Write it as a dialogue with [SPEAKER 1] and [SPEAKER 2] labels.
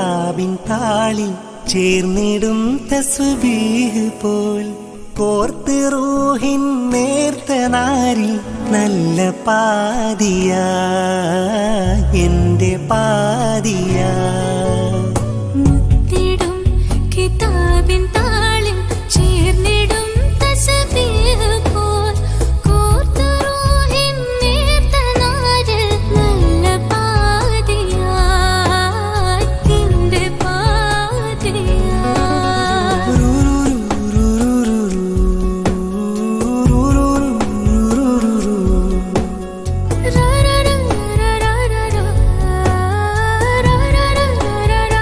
[SPEAKER 1] കിതാബിൻ താളിൽ ചേർന്നിടും തസ്ബീഹ് പോൽ കോർത്ത് റൂഹിൻ നേർത്ത നാരിൽ നല്ല പാതിയാ എൻ്റെ പാതിയാ